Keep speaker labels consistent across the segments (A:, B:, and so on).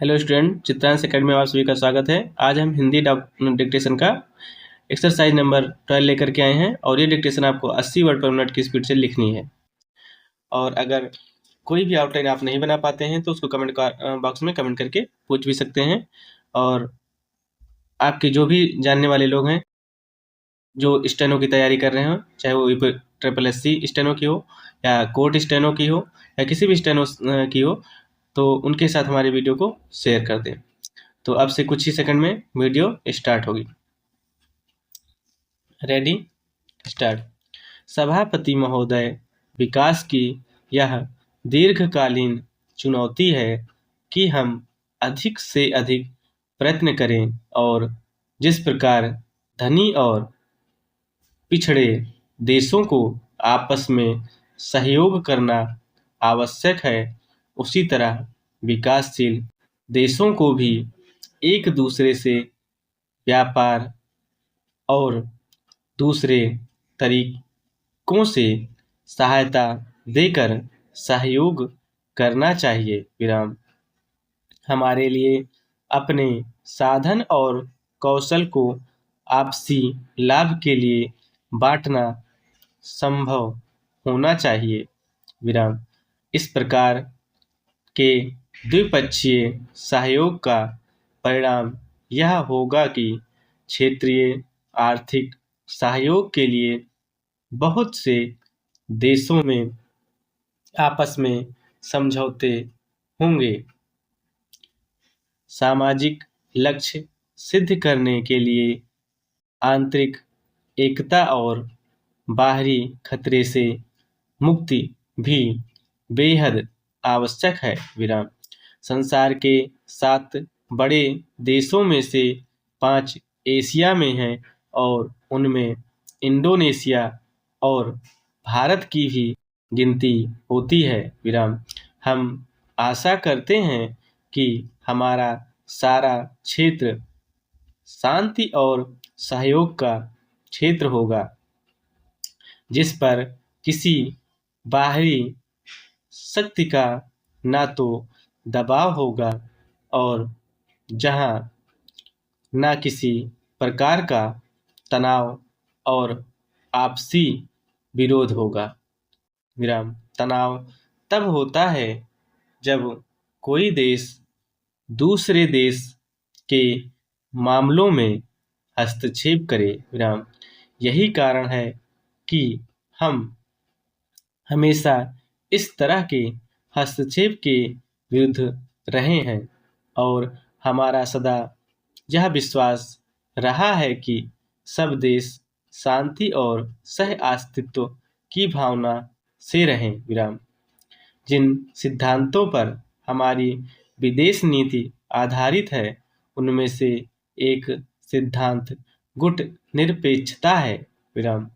A: Hello student, Chitransh academy में आप सभी का स्वागत है। आज हम हिंदी डिक्टेशन का एक्सरसाइज नंबर 12 लेकर के आए हैं और ये डिक्टेशन आपको 80 वर्ड पर मिनट की स्पीड से लिखनी है। और अगर कोई भी आउटलाइन आप नहीं बना पाते हैं तो उसको कमेंट बॉक्स में कमेंट करके पूछ भी सकते हैं। और आपके जो भी जानने वाले लोग हैं जो स्टेनो की तैयारी कर रहे हो, चाहे वो ट्रिपल एस सी स्टेनो की हो या कोर्ट स्टेनो की हो या किसी भी स्टेनो की हो, तो उनके साथ हमारे वीडियो को शेयर कर दें। तो अब से कुछ ही सेकंड में वीडियो स्टार्ट होगी। Ready, start. सभापति महोदय, विकास की यह दीर्घकालीन चुनौती है कि हम अधिक से अधिक प्रयत्न करें और जिस प्रकार धनी और पिछड़े देशों को आपस में सहयोग करना आवश्यक है, उसी तरह विकासशील देशों को भी एक दूसरे से व्यापार और दूसरे तरीकों से सहायता देकर सहयोग करना चाहिए। विराम। हमारे लिए अपने साधन और कौशल को आपसी लाभ के लिए बांटना संभव होना चाहिए। विराम। इस प्रकार के द्विपक्षीय सहयोग का परिणाम यह होगा कि क्षेत्रीय आर्थिक सहयोग के लिए बहुत से देशों में आपस में समझौते होंगे। सामाजिक लक्ष्य सिद्ध करने के लिए आंतरिक एकता और बाहरी खतरे से मुक्ति भी बेहद आवश्यक है। विराम। संसार के 7 बड़े देशों में से 5 एशिया में हैं और उनमें इंडोनेशिया और भारत की भी गिनती होती है। विराम। हम आशा करते हैं कि हमारा सारा क्षेत्र शांति और सहयोग का क्षेत्र होगा, जिस पर किसी बाहरी शक्ति का ना तो दबाव होगा और जहां ना किसी प्रकार का तनाव और आपसी विरोध होगा। विराम। तनाव तब होता है जब कोई देश दूसरे देश के मामलों में हस्तक्षेप करे। विराम। यही कारण है कि हम हमेशा इस तरह के हस्तक्षेप के विरुद्ध रहे हैं और हमारा सदा यह विश्वास रहा है कि सब देश शांति और सह अस्तित्व की भावना से रहें। विराम। जिन सिद्धांतों पर हमारी विदेश नीति आधारित है, उनमें से एक सिद्धांत गुट निरपेक्षता है। विराम।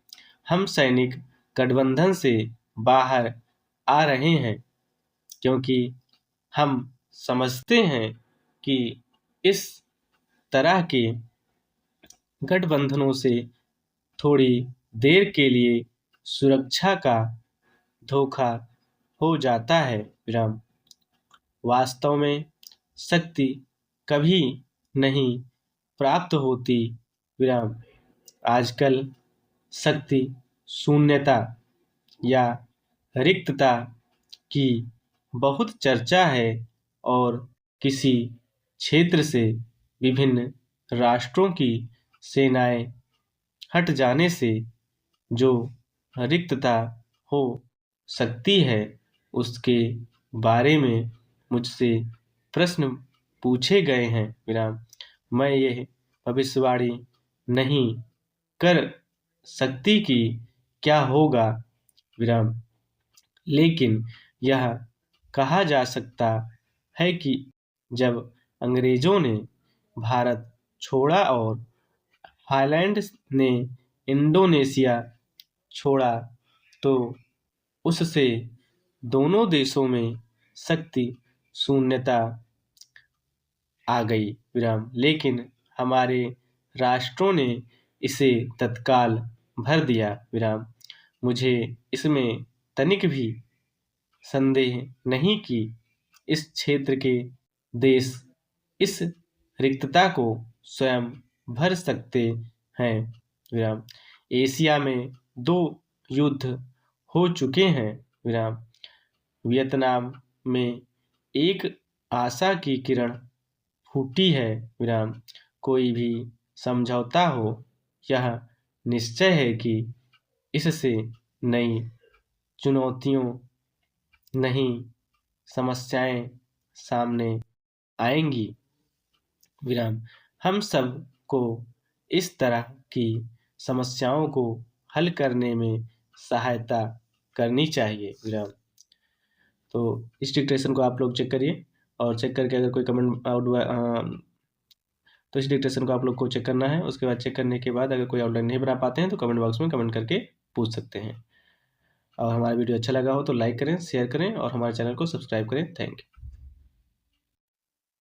A: हम सैनिक गठबंधन से बाहर आ रहे हैं क्योंकि हम समझते हैं कि इस तरह के गठबंधनों से थोड़ी देर के लिए सुरक्षा का धोखा हो जाता है। विराम। वास्तव में शक्ति कभी नहीं प्राप्त होती। विराम। आजकल शक्ति शून्यता या रिक्तता की बहुत चर्चा है और किसी क्षेत्र से विभिन्न राष्ट्रों की सेनाएं हट जाने से जो रिक्तता हो सकती है, उसके बारे में मुझसे प्रश्न पूछे गए हैं। विराम। मैं यह भविष्यवाणी नहीं कर सकती कि क्या होगा। विराम। लेकिन यह कहा जा सकता है कि जब अंग्रेजों ने भारत छोड़ा और हाईलैंड ने इंडोनेशिया छोड़ा, तो उससे दोनों देशों में शक्ति शून्यता आ गई। विराम। लेकिन हमारे राष्ट्रों ने इसे तत्काल भर दिया। विराम। मुझे इसमें तनिक भी संदेह नहीं कि इस क्षेत्र के देश इस रिक्तता को स्वयं भर सकते हैं। विराम। एशिया में 2 युद्ध हो चुके हैं। विराम। वियतनाम में एक आशा की किरण फूटी है। विराम। कोई भी समझौता हो, यह निश्चय है कि इससे नई चुनौतियों, नई समस्याएं सामने आएंगी। विराम। हम सब को इस तरह की समस्याओं को हल करने में सहायता करनी चाहिए। विराम। तो इस डिक्टेशन को आप लोग चेक करिए और चेक करके अगर कोई कमेंट आउट हुआ तो इस डिक्टेशन को आप लोग को चेक करना है। उसके बाद चेक करने के बाद अगर कोई आउटलाइन नहीं बना पाते हैं तो कमेंट बॉक्स में कमेंट करके पूछ सकते हैं। और हमारा वीडियो अच्छा लगा हो तो लाइक करें, शेयर करें और हमारे चैनल को सब्सक्राइब करें। Thank you.